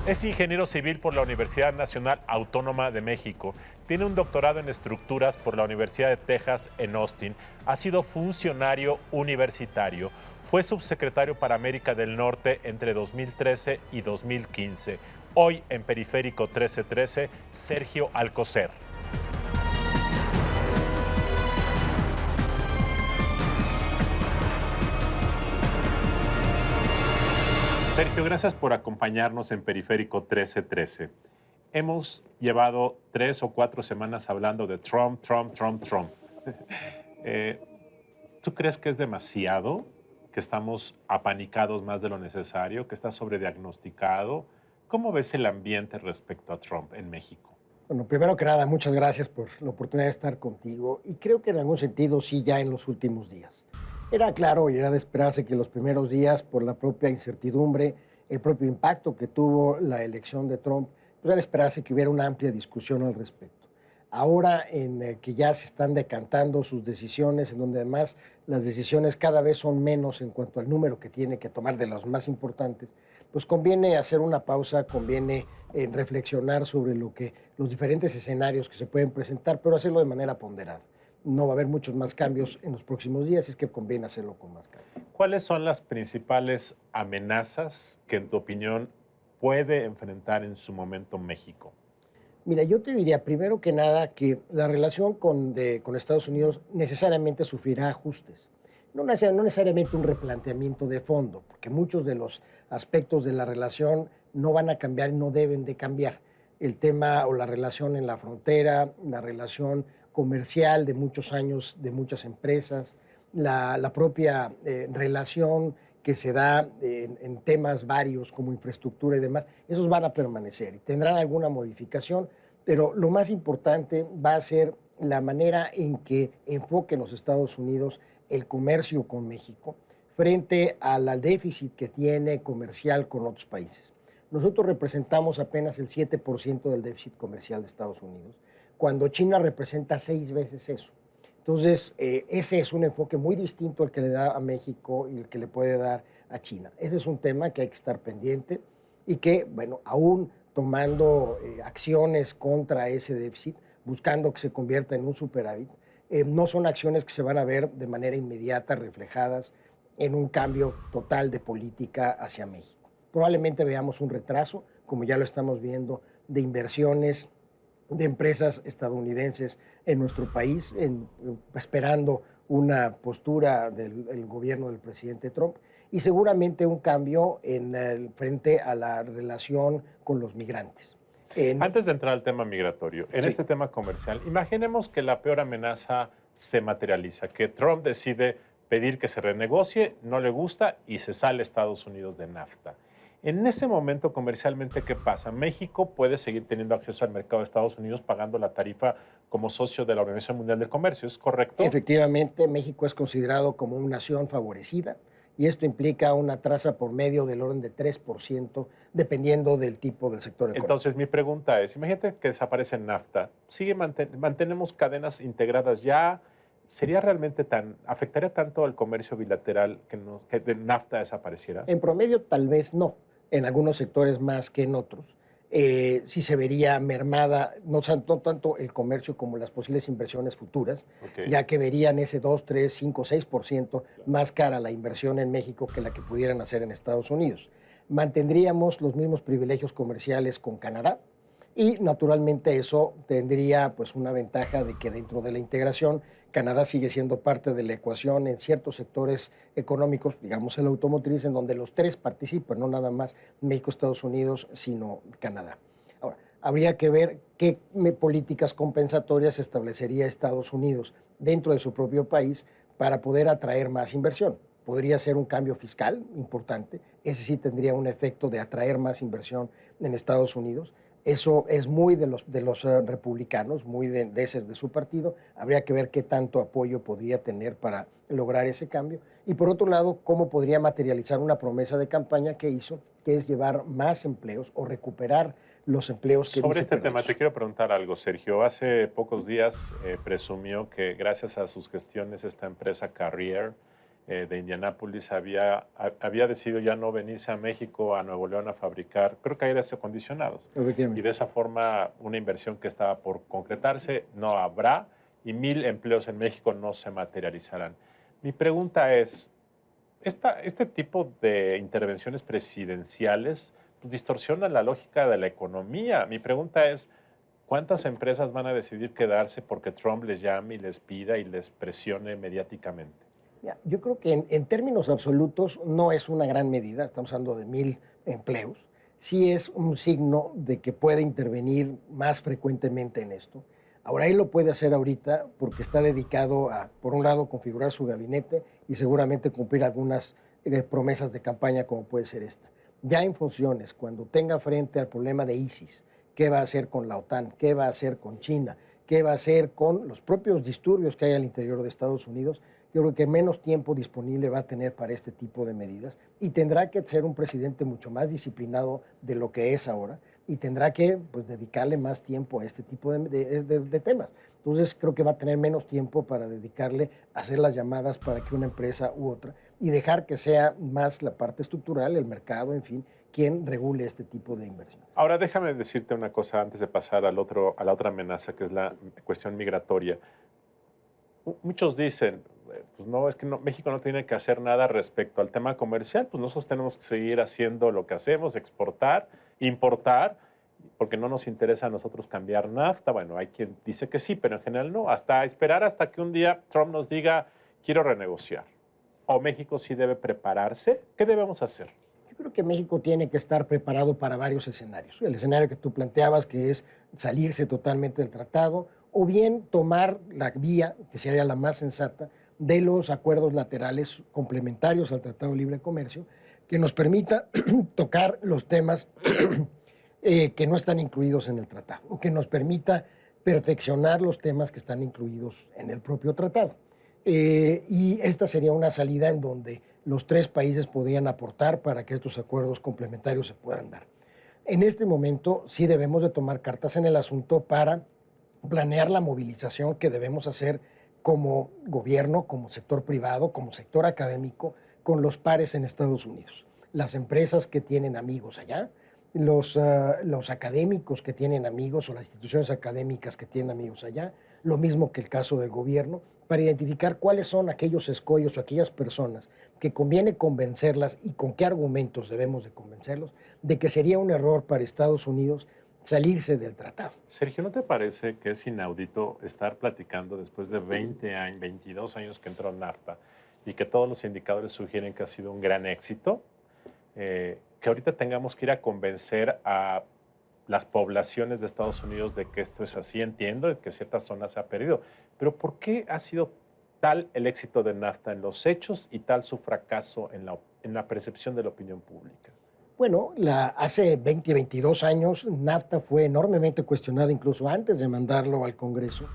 Es ingeniero civil por la Universidad Nacional Autónoma de México. Tiene un doctorado en estructuras por la Universidad de Texas en Austin. Ha sido funcionario universitario. Fue subsecretario para América del Norte entre 2013 y 2015. Hoy en Periférico 1313, Sergio Alcocer. Sergio, gracias por acompañarnos en Periférico 1313. Hemos llevado 3 o 4 semanas hablando de Trump. Eh, ¿Tú crees que es demasiado? ¿Que estamos apanicados más de lo necesario? ¿Que está sobrediagnosticado? ¿Cómo ves el ambiente respecto a Trump en México? Bueno, primero que nada, muchas gracias por la oportunidad de estar contigo y creo que en algún sentido sí ya en los últimos días. Era claro y era de esperarse que los primeros días, por la propia incertidumbre, el propio impacto que tuvo la elección de Trump, pues era de esperarse que hubiera una amplia discusión al respecto. Ahora en que ya se están decantando sus decisiones, en donde además las decisiones cada vez son menos en cuanto al número que tiene que tomar de los más importantes, pues conviene hacer una pausa, conviene reflexionar sobre los diferentes escenarios que se pueden presentar, pero hacerlo de manera ponderada. No va a haber muchos más cambios en los próximos días, es que conviene hacerlo con más calma. ¿Cuáles son las principales amenazas que, en tu opinión, puede enfrentar en su momento México? Mira, yo te diría primero que nada que la relación con Estados Unidos necesariamente sufrirá ajustes. No necesariamente un replanteamiento de fondo, porque muchos de los aspectos de la relación no van a cambiar y no deben de cambiar. El tema o la relación en la frontera, la relación comercial de muchos años de muchas empresas, la propia relación que se da en temas varios como infraestructura y demás, esos van a permanecer y tendrán alguna modificación, pero lo más importante va a ser la manera en que enfoquen los Estados Unidos el comercio con México frente al déficit que tiene comercial con otros países. Nosotros representamos apenas el 7% del déficit comercial de Estados Unidos, cuando China representa 6 veces eso. Entonces, ese es un enfoque muy distinto al que le da a México y el que le puede dar a China. Ese es un tema que hay que estar pendiente y que, bueno, aún tomando acciones contra ese déficit, buscando que se convierta en un superávit, no son acciones que se van a ver de manera inmediata reflejadas en un cambio total de política hacia México. Probablemente veamos un retraso, como ya lo estamos viendo, de inversiones de empresas estadounidenses en nuestro país, esperando una postura del gobierno del presidente Trump y seguramente un cambio frente a la relación con los migrantes. Antes de entrar al tema migratorio, en este tema comercial, imaginemos que la peor amenaza se materializa, que Trump decide pedir que se renegocie, no le gusta y se sale Estados Unidos de NAFTA. En ese momento, comercialmente, ¿qué pasa? México puede seguir teniendo acceso al mercado de Estados Unidos pagando la tarifa como socio de la Organización Mundial del Comercio, ¿es correcto? Efectivamente, México es considerado como una nación favorecida y esto implica una tasa por medio del orden de 3%, dependiendo del tipo del sector económico. Entonces, mi pregunta es, imagínate que desaparece NAFTA, mantenemos cadenas integradas ya, ¿sería realmente afectaría tanto al comercio bilateral que de NAFTA desapareciera? En promedio, tal vez no, en algunos sectores más que en otros. Sí se vería mermada, no tanto el comercio como las posibles inversiones futuras, ya que verían ese 2, 3, 5, 6% más cara la inversión en México que la que pudieran hacer en Estados Unidos. Mantendríamos los mismos privilegios comerciales con Canadá y naturalmente eso tendría pues una ventaja de que dentro de la integración Canadá sigue siendo parte de la ecuación en ciertos sectores económicos, digamos el automotriz, en donde los tres participan, no nada más México, Estados Unidos, sino Canadá. Ahora, habría que ver qué políticas compensatorias establecería Estados Unidos dentro de su propio país para poder atraer más inversión. Podría ser un cambio fiscal importante, ese sí tendría un efecto de atraer más inversión en Estados Unidos. Eso es muy de los republicanos, muy de su partido. Habría que ver qué tanto apoyo podría tener para lograr ese cambio. Y por otro lado, cómo podría materializar una promesa de campaña que hizo, que es llevar más empleos o recuperar los empleos que Sobre dice este tema perdidos. te quiero preguntar algo, Sergio. Hace pocos días presumió que gracias a sus gestiones esta empresa Carrier de Indianápolis había decidido ya no venirse a México, a Nuevo León, a fabricar, creo que aires acondicionados. Y de esa forma, una inversión que estaba por concretarse no habrá y 1,000 empleos en México no se materializarán. Mi pregunta es, este tipo de intervenciones presidenciales pues, distorsionan la lógica de la economía. Mi pregunta es, ¿cuántas empresas van a decidir quedarse porque Trump les llame y les pida y les presione mediáticamente? Yo creo que en términos absolutos no es una gran medida, estamos hablando de 1,000 empleos. Sí es un signo de que puede intervenir más frecuentemente en esto. Ahora, él lo puede hacer ahorita porque está dedicado a, por un lado, configurar su gabinete y seguramente cumplir algunas promesas de campaña como puede ser esta. Ya en funciones, cuando tenga frente al problema de ISIS, qué va a hacer con la OTAN, qué va a hacer con China, qué va a hacer con los propios disturbios que hay al interior de Estados Unidos, yo creo que menos tiempo disponible va a tener para este tipo de medidas y tendrá que ser un presidente mucho más disciplinado de lo que es ahora y tendrá que pues, dedicarle más tiempo a este tipo de temas. Entonces creo que va a tener menos tiempo para dedicarle a hacer las llamadas para que una empresa u otra y dejar que sea más la parte estructural, el mercado, en fin, quien regule este tipo de inversión. Ahora déjame decirte una cosa antes de pasar a la otra amenaza, que es la cuestión migratoria. Muchos dicen, pues no, es que México no tiene que hacer nada respecto al tema comercial, pues nosotros tenemos que seguir haciendo lo que hacemos, exportar, importar, porque no nos interesa a nosotros cambiar NAFTA. Bueno, hay quien dice que sí, pero en general no. Hasta esperar hasta que un día Trump nos diga, quiero renegociar. ¿O México sí debe prepararse? ¿Qué debemos hacer? Yo creo que México tiene que estar preparado para varios escenarios. El escenario que tú planteabas, que es salirse totalmente del tratado, o bien tomar la vía, que sería la más sensata, de los acuerdos laterales complementarios al Tratado de Libre Comercio, que nos permita tocar los temas que no están incluidos en el tratado, o que nos permita perfeccionar los temas que están incluidos en el propio tratado. Y esta sería una salida en donde los tres países podrían aportar para que estos acuerdos complementarios se puedan dar. En este momento sí debemos de tomar cartas en el asunto para planear la movilización que debemos hacer como gobierno, como sector privado, como sector académico, con los pares en Estados Unidos. Las empresas que tienen amigos allá, los académicos que tienen amigos o las instituciones académicas que tienen amigos allá, lo mismo que el caso del gobierno, para identificar cuáles son aquellos escollos o aquellas personas que conviene convencerlas y con qué argumentos debemos de convencerlos de que sería un error para Estados Unidos salirse del tratado. Sergio, ¿no te parece que es inaudito estar platicando después de 20 años, 22 años que entró NAFTA y que todos los indicadores sugieren que ha sido un gran éxito? Que ahorita tengamos que ir a convencer a las poblaciones de Estados Unidos de que esto es así. Entiendo que ciertas zonas se ha perdido, pero ¿por qué ha sido tal el éxito de NAFTA en los hechos y tal su fracaso en la percepción de la opinión pública? Bueno, hace 20, 22 años NAFTA fue enormemente cuestionado, incluso antes de mandarlo al Congreso,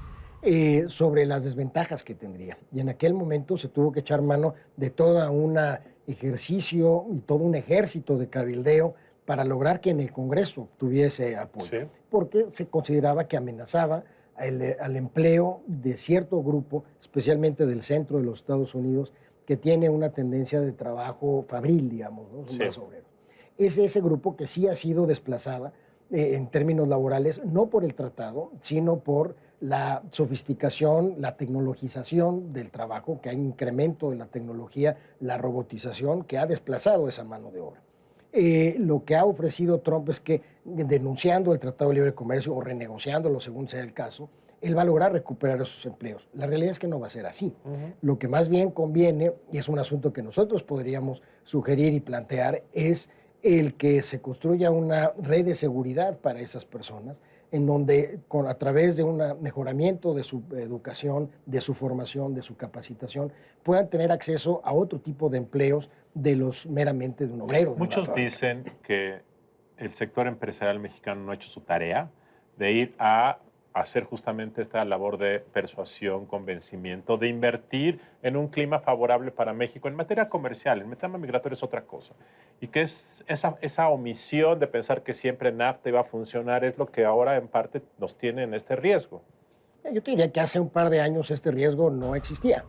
sobre las desventajas que tendría. Y en aquel momento se tuvo que echar mano de todo un ejercicio y todo un ejército de cabildeo para lograr que en el Congreso tuviese apoyo, sí, porque se consideraba que amenazaba al empleo de cierto grupo, especialmente del centro de los Estados Unidos, que tiene una tendencia de trabajo fabril, digamos, ¿no? Son más obreros. Es ese grupo que sí ha sido desplazada en términos laborales, no por el tratado, sino por la sofisticación, la tecnologización del trabajo, que hay incremento de la tecnología, la robotización, que ha desplazado esa mano de obra. Lo que ha ofrecido Trump es que denunciando el Tratado de Libre Comercio o renegociándolo, según sea el caso, él va a lograr recuperar esos empleos. La realidad es que no va a ser así. Lo que más bien conviene, y es un asunto que nosotros podríamos sugerir y plantear, es el que se construya una red de seguridad para esas personas, en donde a través de un mejoramiento de su educación, de su formación, de su capacitación, puedan tener acceso a otro tipo de empleos de los meramente de un obrero. Muchos dicen que el sector empresarial mexicano no ha hecho su tarea de ir a hacer justamente esta labor de persuasión, convencimiento, de invertir en un clima favorable para México en materia comercial. En tema migratorio es otra cosa. Y que es esa omisión de pensar que siempre NAFTA iba a funcionar es lo que ahora en parte nos tiene en este riesgo. Yo te diría que hace un par de años este riesgo no existía.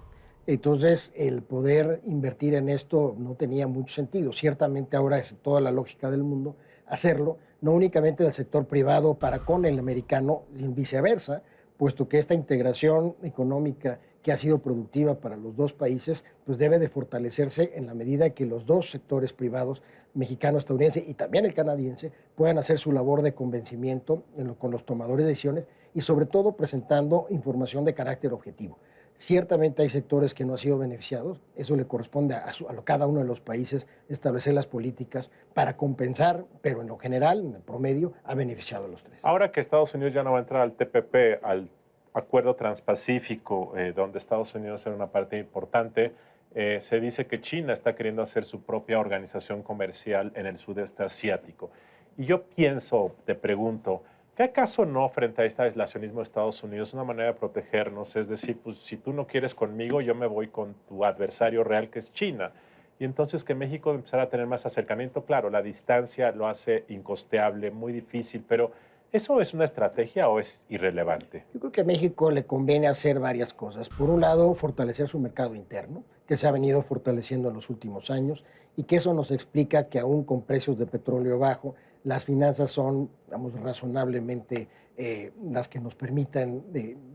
Entonces, el poder invertir en esto no tenía mucho sentido. Ciertamente ahora es toda la lógica del mundo hacerlo, no únicamente del sector privado para con el americano, y viceversa, puesto que esta integración económica que ha sido productiva para los dos países, pues debe de fortalecerse en la medida que los dos sectores privados, mexicano, estadounidense y también el canadiense, puedan hacer su labor de convencimiento con los tomadores de decisiones y sobre todo presentando información de carácter objetivo. Ciertamente hay sectores que no han sido beneficiados, eso le corresponde a cada uno de los países establecer las políticas para compensar, pero en lo general, en el promedio, ha beneficiado a los tres. Ahora que Estados Unidos ya no va a entrar al TPP, al Acuerdo Transpacífico, donde Estados Unidos era una parte importante, se dice que China está queriendo hacer su propia organización comercial en el sudeste asiático. Y yo pienso, te pregunto, ¿qué acaso no frente a este aislacionismo de Estados Unidos una manera de protegernos? Es decir, pues si tú no quieres conmigo, yo me voy con tu adversario real que es China. Y entonces que México empezara a tener más acercamiento. Claro, la distancia lo hace incosteable, muy difícil, pero ¿eso es una estrategia o es irrelevante? Yo creo que a México le conviene hacer varias cosas. Por un lado, fortalecer su mercado interno, que se ha venido fortaleciendo en los últimos años y que eso nos explica que aún con precios de petróleo bajo, las finanzas son, digamos, razonablemente las que nos permitan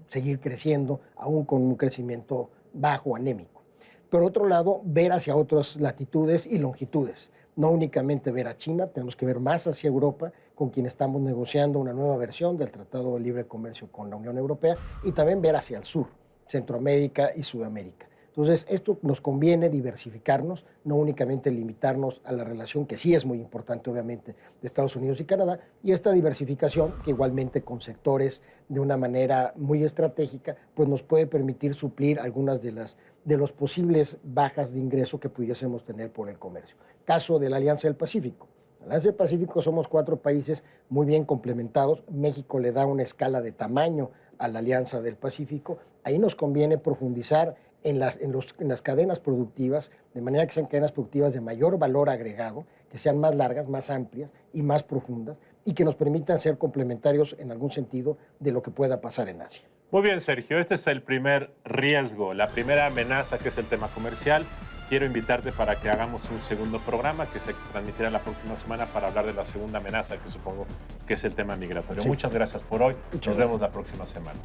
seguir creciendo, aún con un crecimiento bajo, anémico. Por otro lado, ver hacia otras latitudes y longitudes. No únicamente ver a China, tenemos que ver más hacia Europa, con quien estamos negociando una nueva versión del Tratado de Libre Comercio con la Unión Europea, y también ver hacia el sur, Centroamérica y Sudamérica. Entonces, esto nos conviene diversificarnos, no únicamente limitarnos a la relación, que sí es muy importante, obviamente, de Estados Unidos y Canadá, y esta diversificación, que igualmente con sectores de una manera muy estratégica, pues nos puede permitir suplir algunas de los posibles bajas de ingreso que pudiésemos tener por el comercio. Caso de la Alianza del Pacífico. En la Alianza del Pacífico somos 4 países muy bien complementados. México le da una escala de tamaño a la Alianza del Pacífico. Ahí nos conviene profundizar en las cadenas productivas, de manera que sean cadenas productivas de mayor valor agregado, que sean más largas, más amplias y más profundas, y que nos permitan ser complementarios en algún sentido de lo que pueda pasar en Asia. Muy bien, Sergio, este es el primer riesgo, la primera amenaza, que es el tema comercial. Quiero invitarte para que hagamos un segundo programa que se transmitirá la próxima semana para hablar de la segunda amenaza, que supongo que es el tema migratorio. Sí. Muchas gracias por hoy. Nos vemos la próxima semana.